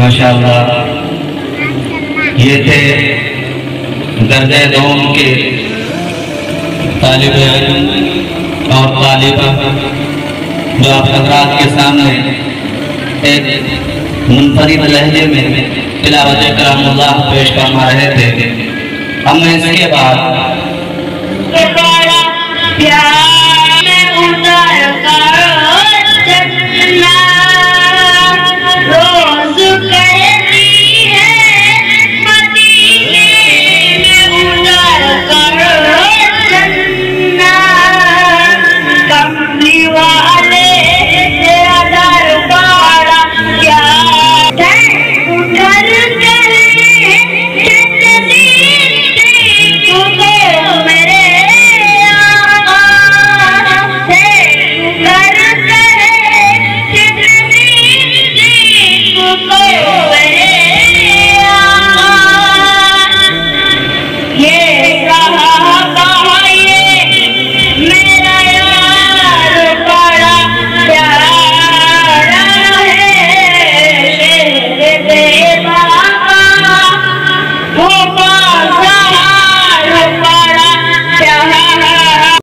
माशाअल्लाह, ये थे दर्जे दोम के तालिब इल्म और तालिबा जो आप हज़रात के सामने एक मुनफरिद लहजे में तिलावत कलामुल्लाह पेश फरमा रहे थे। अब मैं इसके बाद